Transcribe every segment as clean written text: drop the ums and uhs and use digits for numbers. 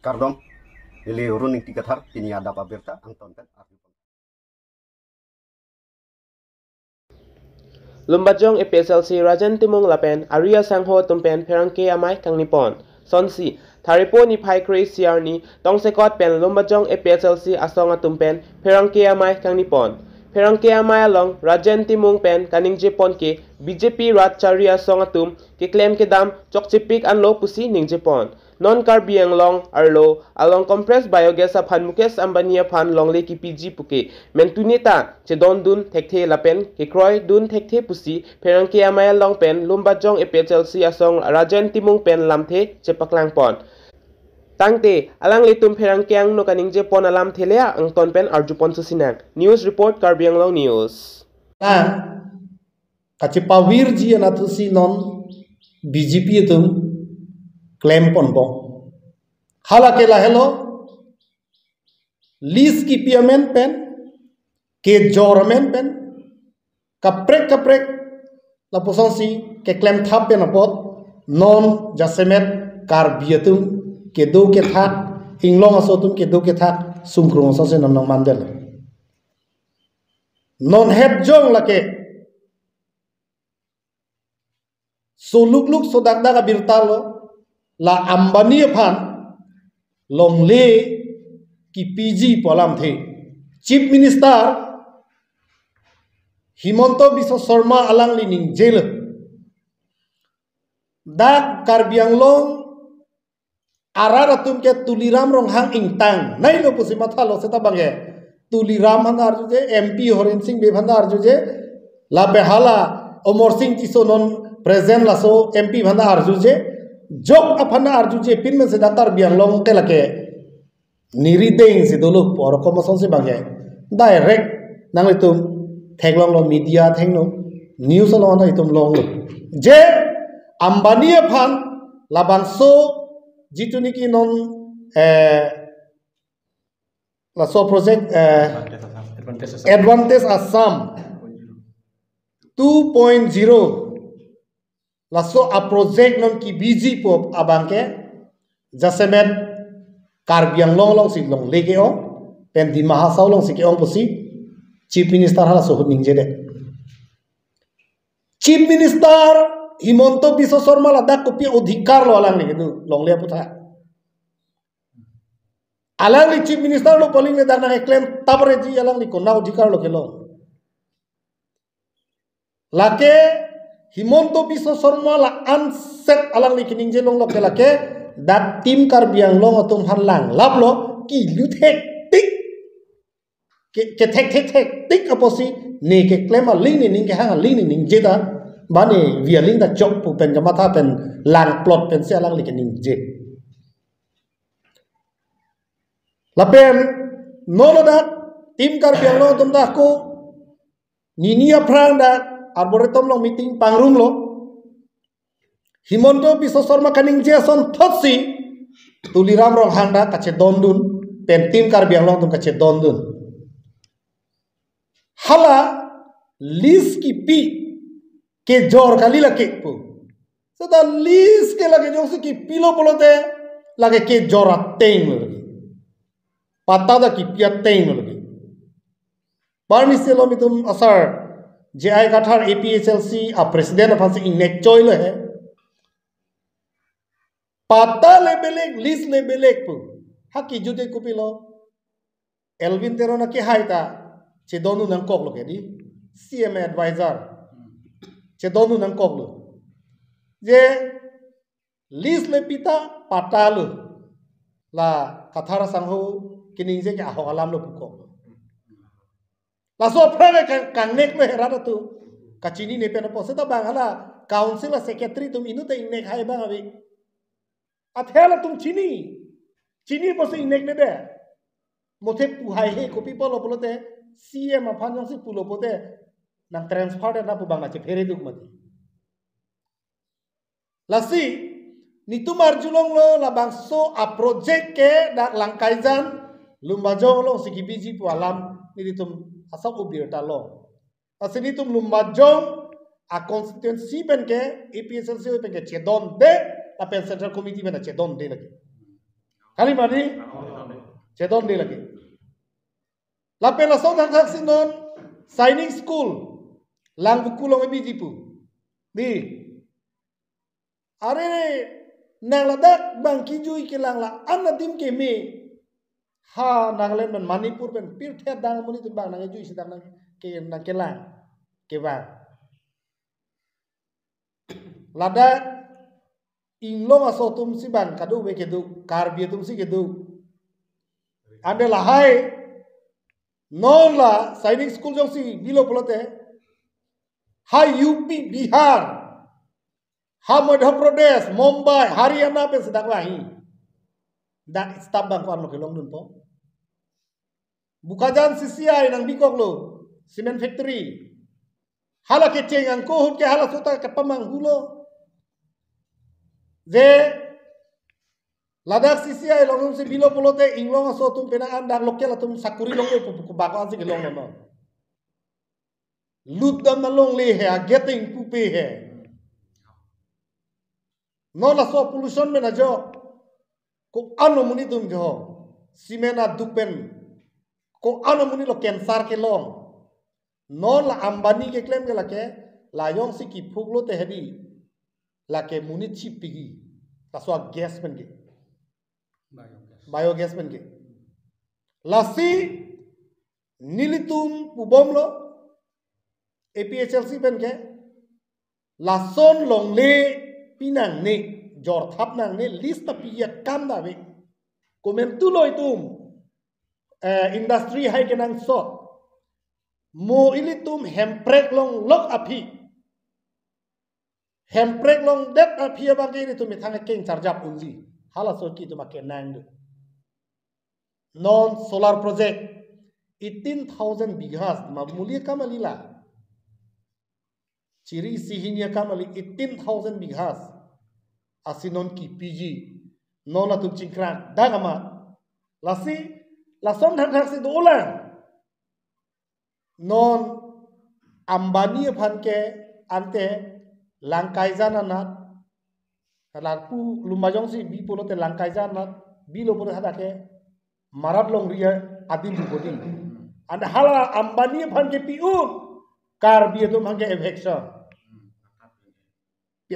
Kardom ili runing tikathar tini ada pabirta Anton pen Lumbajong EPSLC Rajan Timong Lapen Aria Sangho Tumpen Perangke Amai Kang Nipon Sonsi Tharipo ni Pai Kray Siar ni Tongsekot Pen Lumbajong EPSLC Asonga Tumpen Perangke Amai Kang Nipon Perangke Amai along Rajan Timong Pen Kaning Jepon ke BJP Rat Charia Songa Tum ke claim ke dam Chokchipik Anlo Pusi Ning Jepon non karbiang long arlo along compressed biogas phan Mukesh Ambani phan long le ki PG puke mentuneta chedon dun thekte lapen ke kroy dun thekte pusi perangke amaya long pen lumbajong EPSLC asong Rajan Timong pen lamthe chepaklang pon tangte alang letum perangkeang no kaning je pon alam thelea ang ton pen arjupon susinak news report karbiang long news kachipawir ji anatusi non BJP tum claim pon bong hala kela hello lis ki payment pen ke jormen pen kaprek la posonsi ke claim thap pen apot non jasemet kar biatum ke do ke thak hinglong asotum ke do ke thak sungkrong so se nam mandel non het jong la ke so luk so dak birtalo la Ambani phan long le ki PG polam the Chief Minister Himonto Biswa Sharma alang lining jail dak karbiang long araratum ke tuliram rong hang ingtang nai lo pusi matha lo seta bange tuliram handar juje MP Horen Singh Bebhandar juje la behala Omor Singh Tisonon present la so MP Bhandar juje jok apana arjuje pin men se datar biang long ke lake nirideng se dolo por komoson se bange direct nang itum theglong lo media thengno news lo na itum long je Ambani phan labang so jituni ki non la so project advantage Assam 2.0 laso a project non ki BG pop abangke jasemet karbiang long si long lege o pen di mahasau long si ke ong pusi chief minister hala so ning jede chief minister Himonto Biswa Sharma la dak kopi adhikar lo alang ni du long le putha alang ni chief minister lo polling le dak na claim tabare ji alang ni ko na adhikar lo kelo lake Himonto Biswa Sharma la anset alang li kining je long lo kelake dat tim karbiang long atum hanlang lablo ki luthek tik ke thek tik aposi ne ke klema ling ni ning ke hang ling ni ning je da bani via ling da chok pu pen gamatha pen lang plot pen se alang li kining je la pen no lo da tim karbiang long tum da ko ninia prang da arboretum long meeting pangrung lo Himonto Biswa Sharma kaning jason thotsi tuliram rong handa kache dondun pen tim karbiang long tum kache dondun hala lis ki pi ke jor kali la ke pu so da lis ke lage jong ki pilo polote lage ke jora teng lagi pata da ki pia teng lagi barmi se lo mitum asar JI Gathar EPSLC a president of Hansi nek choilo hai pata lebelek list lebelek pu haki jude kupilo Elvin Terona ke haita chedonu nang kok lo ke di CM advisor chedonu nang kok lo je list le pita pata lo la kathara sangho kining je ke aho alam lo pukok laso prave kang nek me herada tu kachini ne pena poseta bangala council secretary tum inu te nek hai bang abi athela tum chini posi nek ne de mothe pu hai he kopi polo polote CM aphan jong si pulo pote nang transfer na pu bang che phere duk mati lasi nitum arjulong lo labang so a project ke dak langkaijan lumbajong lo sikibiji pu alam nitum asap ubir talo asini tum lumbajong a constituency ben ke EPSLC ben ke chedon de apen central committee ben chedon de lagi kali mani cedon di lagi lapen la so thak sinon signing school lang buku long ebi jipu di are nang ladak bang kijui ke lang la anadim ke me ha Nagaland ben Manipur ben pir the dang muni tu bang nang jui sedang nang ke lang ke bang lada inglong aso tum si ban kadu be kedu karbi tum si kedu ande lahai non la signing school jong si bilo polote ha UP Bihar ha Madhya Pradesh Mumbai Haryana pe sedang wahi dak staf bang ko anu kelong dun po bukajan CCI nang bikok lo cement factory hala ke ceng ko hut ke hala suta ke pamang hulo je ladak CCI long se bilo polote inglong aso tum pena andang lokel atum sakuri long e pu bako ansi kelong no lut dam na long le he getting pupe he no la so pollution me na jo ko ano muni tum jo simena dupen ko ano muni lo cancer ke long no la ambani ke claim ke la ke la yong si ki phuglo te hedi la ke muni chip pigi ta so gas ben ke biogas ben ke lasi nilitum ubomlo APHLC ben ke lason long le pinang ne jor thap nang ne list ta piya kam da ve komen tu loi tum industry hai ke nang so mo ilitum hemprek long lok api hemprek long det api ba ke ni tum thang keng charjap unji hala so ki tum ke nang du non solar project 18,000 bighas mamuli kamalila Ciri sihinya kamali 18,000 bighas asinon ki PG non atum cingkrak dagama lasi lason thak si dola non ambani phanke ante langkai janana laku lumajong si bi polote langkai janana bi lo pore hadake marat long ria adin bodi anda hala ambani phanke piun kar bi to mangke eviction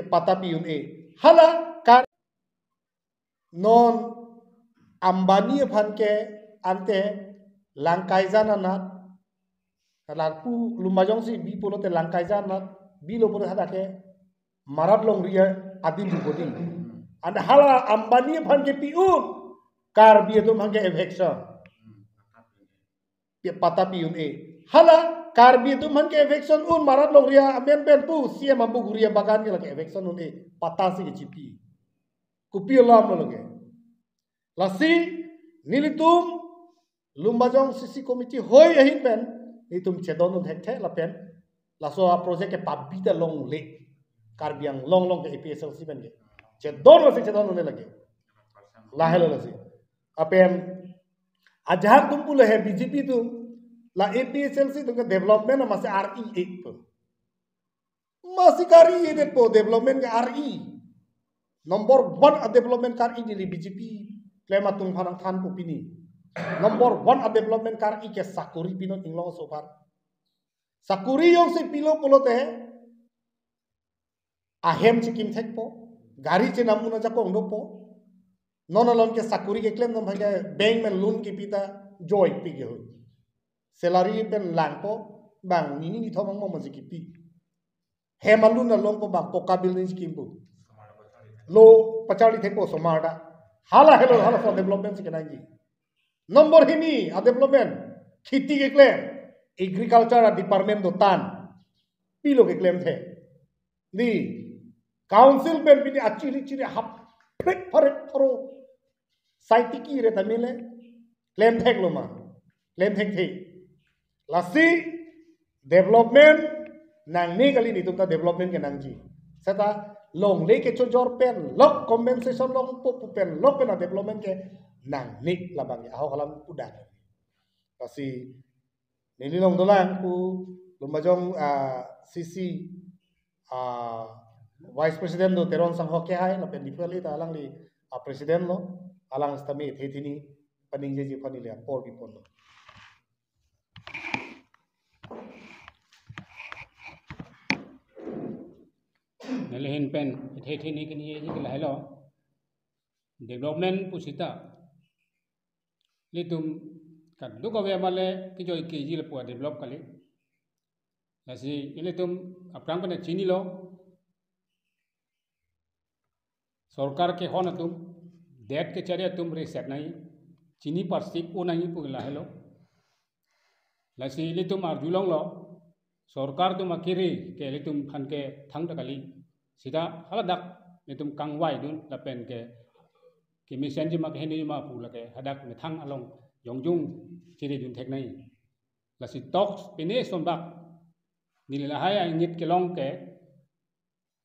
pata piun e hala kar non ambani phanke ante langkai janana laku lumajong si bi polote langkai janana bi lo pore hadake marat long ria adin bodi anda hala ambani phanke piun kar bi to mangke eviction pata piun e hala karbi tu man ke eviction un marat long ria amen ben pu sia mambu guria bagan ke lagi eviction un e patasi ke chipi kupi lam lo lage lasi nilitum lumbajong sisi committee hoi ahin pen nitum chedon un hekte la pen laso a project ke pabita long le karbiang long ke APSLC pen ke chedon lo se chedon un lage lahelo lasi apen ajak tumpu le he BJP tu la APSLC tu ke development masih RE itu masih kari ini po development ke RE nomor 1 a development kari di BJP klaim atung hanang than pu pini nomor 1 a development kari ke sakuri pino inglong so far sakuri yong se pilo polote ahem chikim thek po gari che namuna jakong do po nonalon ke sakuri ke claim nom bhage bank में loan ki pita joy pi ge ho salary pen lang po bang nini ni thomang mo maziki pi hemalun na long po bang poka building scheme po lo pachali thepo somarda hala for development se kenai number hini a development khiti ke claim agriculture department do tan pi lo ke claim the ni council pen pi achiri chiri hap faro saitiki re tamile claim thek lo ma claim thek the lasi development nang ni kali ni tumta development ke nang ji seta long le ke chojor pen lok compensation long pu pen lok pen development ke nang ni labang ya kalam udah lasi ni long dolang pu lumajong CC vice president do teron sang hoke hai la pen dipali ta lang li president lo alang stami thethini paning je panile por bi pon nelehin pen thethini kini ye ki lahilo development pusita litum kat duka we male ki joy ki jil pu develop kali lasi ilitum aprang pen chini lo सरकार के होन तुम डेट के चरिया तुम रिसेट नहीं चीनी पर सिक ओ नहीं पुगला हेलो लसी तुम अर्जुलों लो सरकार तुम अकेरी के तुम फन के थंग तकली सीधा हलदक तुम कंगवाई दुन लपेन के मिशन जी मक हेनी मा पुगला के हदक में थंग अलोंग योंगजुंग चिरी दुन टेक नहीं लसी टॉक्स पिने सोनबाक नीला हाय इंगित के लोंग के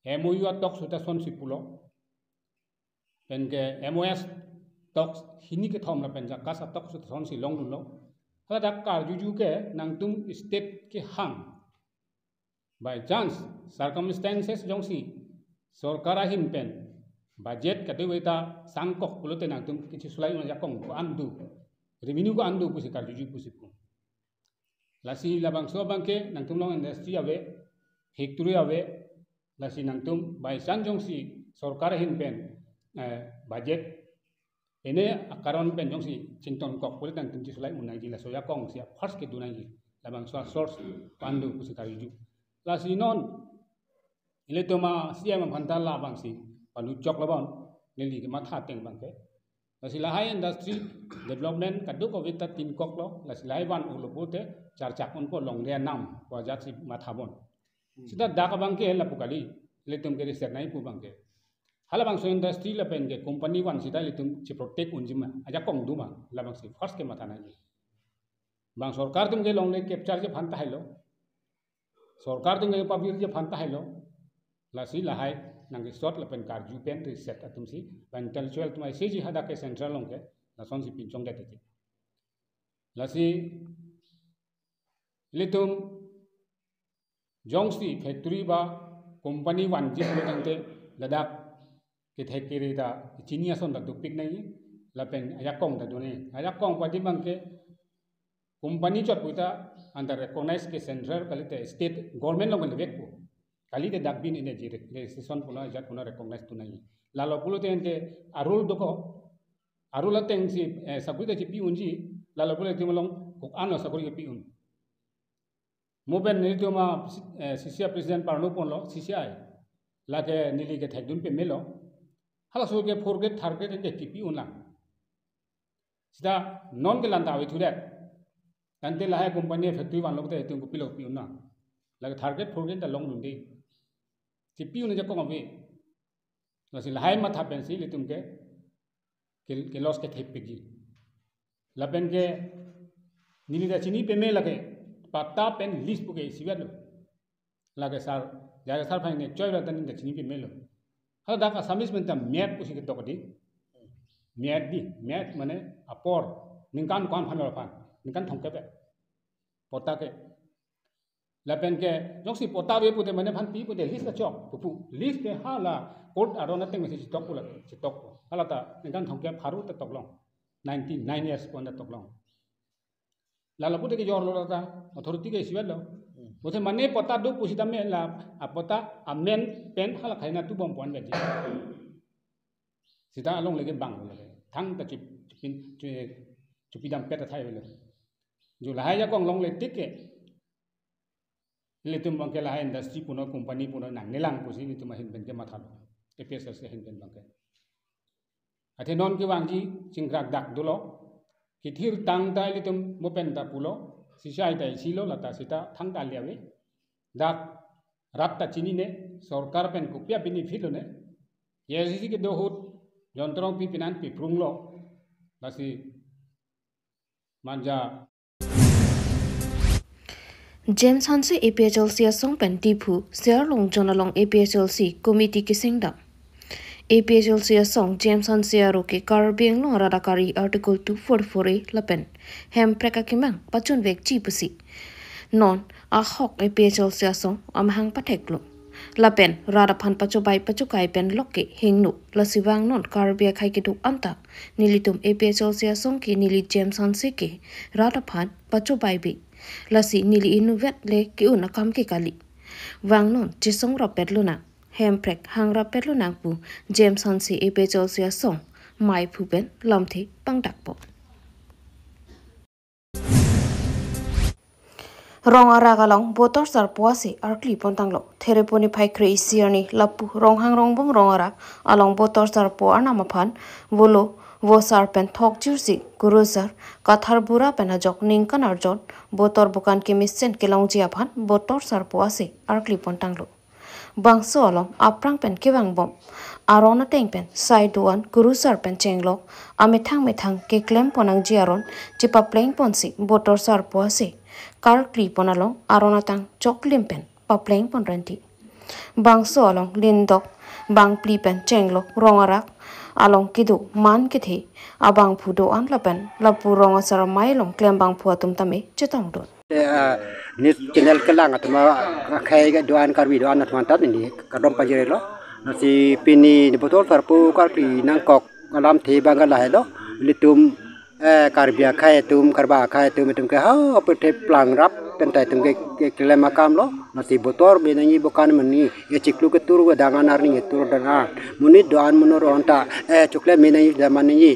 एमओयू टॉक्स उता सोन सिपुलो pen ke MOS tok hini ke thom la pen ja kas tok su thon si long dun lo ha dak kar ju ke nang tum state ke hang by chance circumstances jong si sarkar him pen budget ka de weta sangkok pulote nang tum kichi sulai ma ja kong ko andu revenue ko andu ku si kar ju ku si ku lasi labang so bangke nang tum long industry ave factory ave lasi nang tum by chance jong si sarkar him pen budget ini akaron penjong si cinton kok kulit dan tunci sulai unai jila soya kong siap harus ke dunai jila labang source pandu kusi kariju la si non ile to ma siya ma phantal la bang si palu chok labon neli ke matha teng bang ke la si lahai industry development kadu ko vita tin kok lo la si lahai wan ulo pote char chak on ko long re nam ko jat si matha bon sida dak bang ke la pukali ile tum ke research nai pu bang ke halabang so industry la pen ke company wan sida litum chi protect unjima aja kong duma labang si first ke matana ni bang sarkar tum ke long le capture je phanta hailo sarkar tum ke public je phanta hailo la si la hai nang ke short la pen kar ju pen reset atum si ban intellectual tum si ji hada ke central long ke la son si pinchong de te la si litum jong si factory ba company wan ji lo te ladak ke thekiri da chini ason da dupik nai la pen ayakong da dune ayakong pati bang ke company chot puita under recognize ke central kalite state government lo ngal vekku kalite dakbin ine jire registration puna jat puna recognize tu nai la lo pulo te ente arul doko arul teng si sabui da pi unji la lo pulo timolong kok ano sabui ke pi un moben ni to ma CCI president parno pon lo CCI la ke nili ke thekdun pe melo hala so ke forget target ke kipi unlang sida non ke landa wi thudet ante la hai company factory wan lok te tum ko pilok pi unna la target forget da long lundi kipi un ja ko ngawe la si la hai ma tha pen si litum ke loss ke thep pigi la pen ke nili da chini pe me lage patta pen list bu ke siwet lo la ke sar ja sar phai ne choi ra tan da chini pe me lo hal dak asamis men tam met pusi ke tokdi met mane apor ningkan kon phan lo phan ningkan thongke pe pota ke lapen ke jong si pota be pute mane phan pi pute list la chok pu list ke hala court arona teng mesi tok pula tok hala ta ningkan thongke pharu ta toklong 99 years pon ta toklong la la pute ke jor lo ta authority ke siwet lo Mose mane pota do pusi dame la apota amen pen hala khaina tu bom pon gaji sida along lege bang lege thang ta chupi dam peta thai le jo la ya kong long le tikke le tum bang ke la industry puno company puno nang nelang pusi ni tum hin ben ke matha lo EPSL se hin ben bang ke ate non ke wangji singrak dak dulo ki thir tang dai le tum mo pen ta pulo sisai dai silo lata sita thang ta liawe dak rat ta chini ne sarkar pen kupya benefit ne yesi ke dohut jontrong pi pinan pi prung lo lasi manja James Hanse APHLC song pen tipu ser long jonalong APHLC committee ki singdam APHLC song James Hanse aro ke karbeng lo radakari article 244 lapen hem preka kimang pachun vek chi pusi non a hok APHLC song amhang patheklo lapen rada phan pachubai pachukai pen lokke hingnu lasiwang non karbia khai ki duk anta nilitum APHL sia song ki nili James Hanse ki rada phan pachubai bi lasi nili inuvet le ki una kam ki kali wang non chisong ro petluna hemprek hangra petluna pu James Hanse APHL sia song mai phu ben lomthi pangdak po rong aragalong botor sar puasi arkli pontanglo thereponi phai kre isiani lapu rong hang rong bong rong arak along botor sar po anama phan bolo wo sar pen thok chursi guru sar kathar bura pen ajok ningkan arjon botor bukan kimisen kelong jia phan botor sar puasi arkli pontanglo bangso along aprang pen kewang bom arona teng pen side one guru sar pen chenglok amethang ke claim ponang jiaron chipa playing ponsi botor sar puasi car clip ponalong arona tang choklim pen papleng pon renti bangso along lindok bang pli pen chenglok rongarak along kidu man kithi abang phudo an lapen lapu ronga sar mailong klem bang phuatum tame chetang dot ni channel kelang atma khai ga doan karbi doan atman tat ni kadom pajere lo nasi pini ni botol farpu karbi nang kok alam the bangala helo litum karbia khai tum karba khai tum tum ke ha apte plang rap tentai tum ke klem makam lo nasi botor benani bukan meni ye ciklu ke turu dangan arni tur dana munit doan munor onta cukle menani zaman ni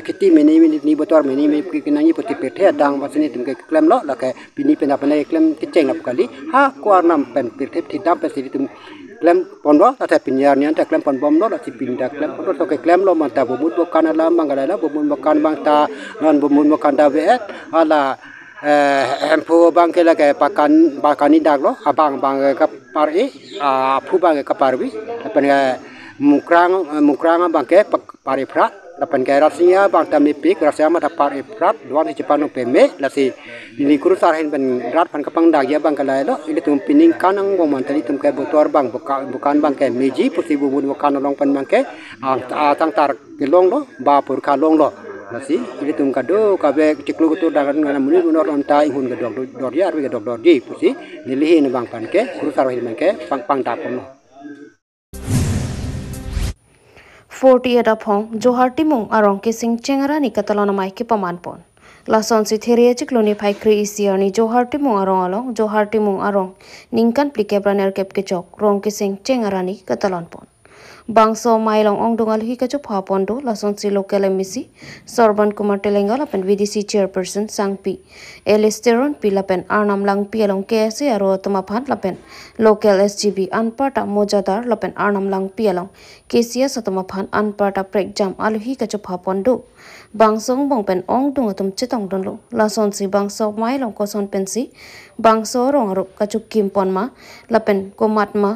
kiti meni ni botor meni me kinani poti pethe dang wasini tum ke klem lo la ke pini pena pena klem kiceng ap kali ha kuarnam pen pethe tidam pesiri tum klem pondo tata pinyar nian ta klem pon bom lo ti pinda klem pondo to ke klem lo manta bumut bukan alam mangala bumut bukan bangta non bumut bukan da vet ala empu bang ke la ke pakani dak lo abang bang ka pari phu bang ka parbi pen mukrang bang ke pari prat lapan ke Rusia bang ta mipik Rusia ma ta pari prat duan ti Jepang pe me la si ni kuru sarhen ben rat pan kapang dak ya bang kala lo ile tum pining kanang bom mantali tum ke botor bang bukan bang ke meji pusi bubun bukan long pan bang ke tang tar ke long lo ba pur ka long lo nasi ile tum kado kabe ciklu kutu dangan ngana muni munor onta ihun ke dor ya arwi ke dor di pusi nilihi ni bang pan ke kuru sarhen bang ke pang dak pon 48 apong johar timung arong kising chengara ni katalona mai ki paman pon lason si theria chikloni phai kri isiani johar timung arong ningkan plike braner kep ke chok rong kising chengara ni katalon pon bangso mailong ongdungal hi ka chop hapondo lason si local mc sorban kumar telenga lapen vdc chairperson sangpi elisteron pilapen arnam lang pialong kse aro tama phan lapen local sgb anparta mojadar lapen arnam lang pialong ksia satama phan anparta prek jam alhi ka chop hapondo bangsong bongpen ongdung atum chitong donlo lason si bangso mailong koson pensi bangso rong ro ka chuk kim ponma lapen komatma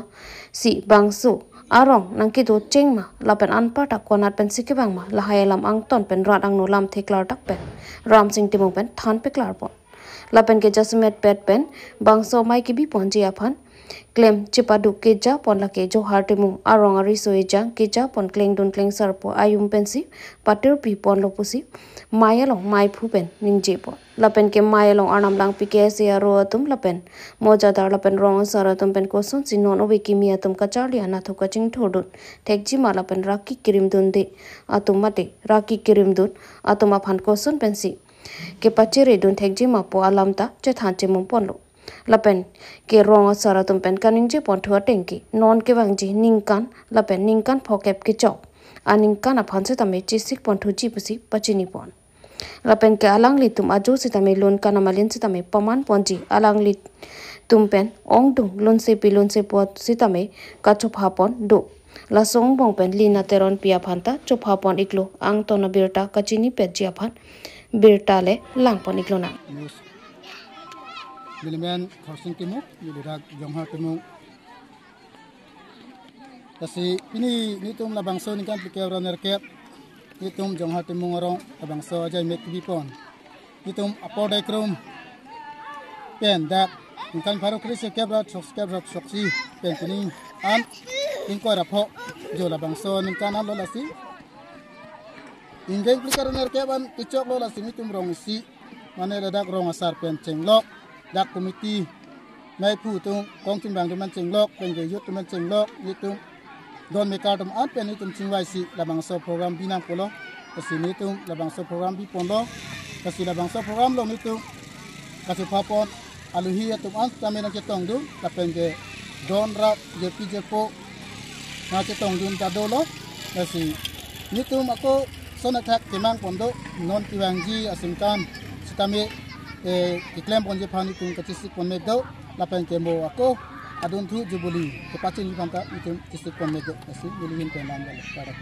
si bangso arong nangki do chengma lapen anpa ta konat pen sikibang ma lahai lam angton pen rat ang no lam theklar tak pen ram sing timong pen than peklar pon lapen ke jasmet pet pen bangso mai ki bi ponji aphan claim chipadu ke ja pon la ke jo har timung arong ari soi jang ke ja pon kleng dun kleng sar po ayum pensi patir pi pon lo pusi mayalong mai phu pen ningje pon lapen ke mayalong anam lang pi ke se aro tum lapen moja dar lapen rong sar tum pen koson si non obe ki mi atum ka charli ana thu ka ching thodun thekji ma lapen raki kirim dun de atum mate raki kirim dun atuma phan koson pensi ke pachire dun thekji ma po alam ta che than che mum pon lo lapen ke rong sara tum pen kaning je pon thua tengki non ke wang ji ningkan lapen ningkan phokep ke chok aningkan aphan se tame chi sik pon thu ji pusi pachini pon lapen ke alang li tum aju se tame lon kana malin se tame paman pon ji alang li tum pen ong dung lon se pot se tame ka chop hapon do la song bong pen lina teron pia phanta chop hapon iklo ang tona birta kachini pet ji aphan birta le lang pon iklo na Milimen crossing timuk yudak jonghar timuk kasi ini nitum labangso ni kan pikir runner cap nitum jonghar timuk orang labangso aja mek bipon nitum apodai krum pen dat kan paro kris cap rat soksi pen ini an ingko rapo jo labangso ni kan lo lasi ingeng pikir runner cap an picok lo lasi nitum rong si mana dadak rong asar pen cenglok dak komiti ไม่ผู้ตรงกองจุนบางตัวมันจึงลอกเป็นเกยุตัวมันจึงลอกนี่ตรงโดนเมกาตัวอันเป็นนี่ตรงชิงไว้สิระบางโซโปรแกรมบีนังโปโลก็สินี่ตรงระบางโซโปรแกรมบีปอนโลก็สิระบางโซโปรแกรมลงนี่ตรงก็สิพาปอนอาลูฮีตัวอันจำเป็นจะต้องดูแต่เป็นเกโดนรับเยปีเจโปน่าจะต้องดูจัดดูโลก็สินี่ตรงมาก็สนับสนุนที่มังปอนโดนนที่วังจีอาสิมกันสตามีiklim pon je pani tung kacisik pon medo lapen kemo ako adun thu jubuli kepacin panta itu cisik pon medo asin milihin penan para